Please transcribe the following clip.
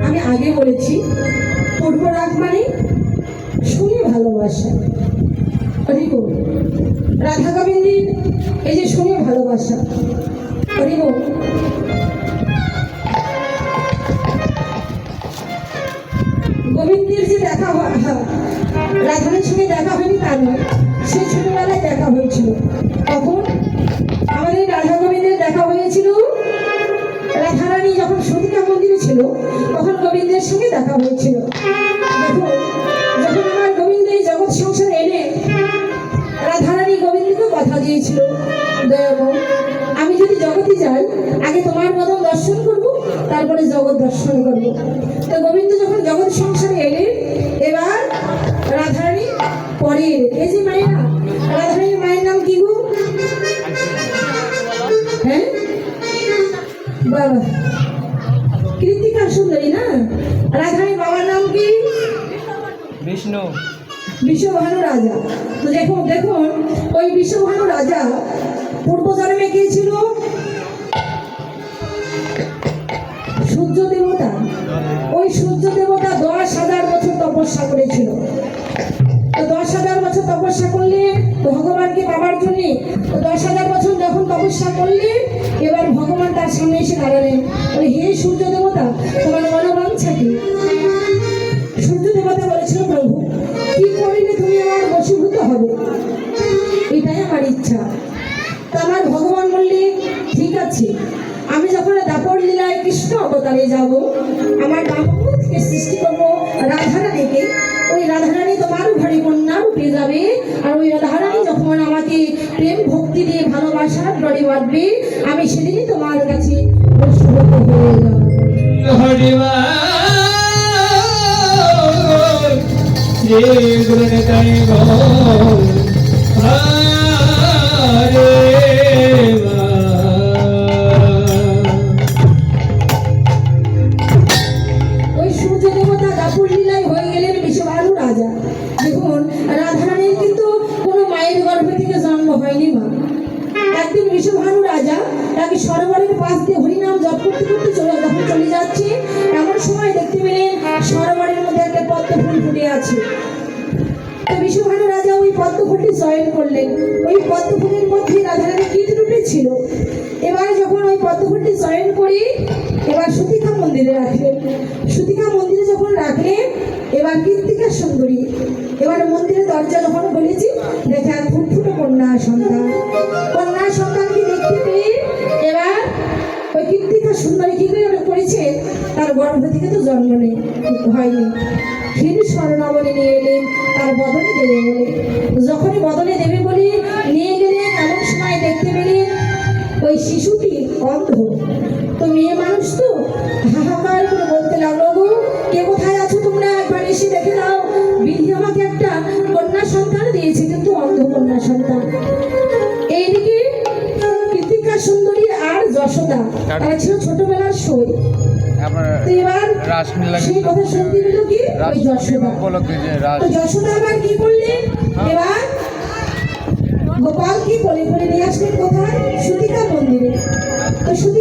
আমি আগে বলেছি পূর্বরাগ মানে শুনে ভালোবাসা। রাধা গোবিন্দের এই যে শুনে ভালোবাসা, গোবিন্দের যে দেখা রাধার সঙ্গে দেখা হয়নি তা নয়, সে ছোটবেলায় দেখা হয়েছিল। তখন আমাদের রাধা গোবিন্দের দেখা হয়েছিল রাধারানী যখন সতীকা মন্দিরে ছিল, তখন গোবিন্দের সঙ্গে দেখা হয়েছিল। দেখো, যখন আমার গোবিন্দ এই জগৎ সংসারে এলে রাধারানী গোবিন্দকে কথা দিয়েছিল, দয়াময় আমি যদি জগতে যাই আগে তোমার বদন দর্শন করব, তারপরে জগৎ দর্শন করব। তো গোবিন্দ যখন জগৎ সংসারে এলেন, এবার রাধারানী পরে এই যে মায়ের নাম, রাধারানীর মায়ের নাম কি গো? হ্যাঁ বাবা, কৃতিকা সুন্দরী না? রাধারানীর বাবার নাম কি? বিষ্ণু, বিশ্বভানু রাজা। তো দেখুন ওই বিশ্বভানু রাজা পূর্ব জন্মে কে ছিল? সূর্য দেবতা। ওই সূর্য দেবতা 10,000 বছর তপস্যা করেছিল। তো 10,000 বছর তপস্যা করলে ভগবানকে পাবার জন্য 10,000 বছর যখন তপস্যা করলে, এবার ভগবান তার সামনে এসে দাঁড়ালেন, বলে হে সূর্য দেবতা, তোমার মনোবাঞ্ছা কি? সূর্য দেবতা বলেছিল, প্রভু কি করিলে তুমি আমার বশীভূত হবে, এটাই আমার ইচ্ছা। তো আমার ভগবান বললে ঠিক আছে, আমি যখন দাপর লীলায় কৃষ্ণ অবতারে যাব, আমার বামপুর থেকে সৃষ্টি করবো রাধারানীকে, ওই রাধারানী তোমার ঘরে কন্যা রূপে যাবে, আর ওই রাধারানী যখন আমাকে প্রেম ভক্তি দিয়ে ভালোবাসার ডরে বাঁধবে, আমি সেদিনই তোমার কাছে বশীভূত হয়ে যাব। ওই সূর্য দেবতা দাপুর লীলায় হয়ে গেলেন বিশ্বভানু রাজা। দেখুন, রাধারানীর কিন্তু কোনো মায়ের গর্ভ থেকে জন্ম হয়নি মা। একদিন বিশ্বভানু রাজা তাকে সরোবরের পাশ দিয়ে হরিনাম জপ করতে করতে যখন চলে যাচ্ছে, এমন সময় দেখতে পেলেন সরোবরের মধ্যে একটা পদ্ম ফুল ফুটে আছে। তো বিশ্বভানু রাজা ওই পদ্ম ফুলটি চয়ন করলেন। ওই পদ্ম ফুলের মধ্যে রাধারানী কীট রূপে ছিল। এবার যখন ওই পদ্ম ফুলটি চয়ন করে এবার সতীকা মন্দিরে রাখলেন। সতীকা মন্দিরে যখন রাখলেন, এবার কৃত্তিকা সুন্দরী, এবার মন্দিরের দরজা যখন বলেছি, দেখে এক ফুটফুটে কন্যা সন্তান। কন্যা সন্তানকে দেখতে পেয়ে এবার ওই কৃত্তিকা সুন্দরী কি করেছে, তার গর্ভ থেকে তো জন্ম হয়নি, ফির স্বর্ণাবলী নিয়ে এলেন, তার বদনে দেবে বলে। যখনই বদনে দেবে বলে নিয়ে গেলেন, এমন সময় দেখতে পেলেন ওই শিশুটি অন্ধ। তো মেয়ে মানুষ তো হাহাকার করে বলতে লাগলো, গো কে কোথায় আছো তোমরা, একবার এসে দেখে দাও, বিধি আমাকে একটা কন্যা সন্তান দিয়েছে, কিন্তু অন্ধ কন্যা সন্তান। এইদিকে কৃতিকা সুন্দরী আর যশোদা, তারা ছিল ছোটবেলার সই। এবার সেই কথা শুনতে পেল কি ওই যশোদা। তো যশোদা আবার কি করলেন, এবার গোপালকে কোলে করে নিয়ে আসলেন কোথায়? সতীকা মন্দিরে। তো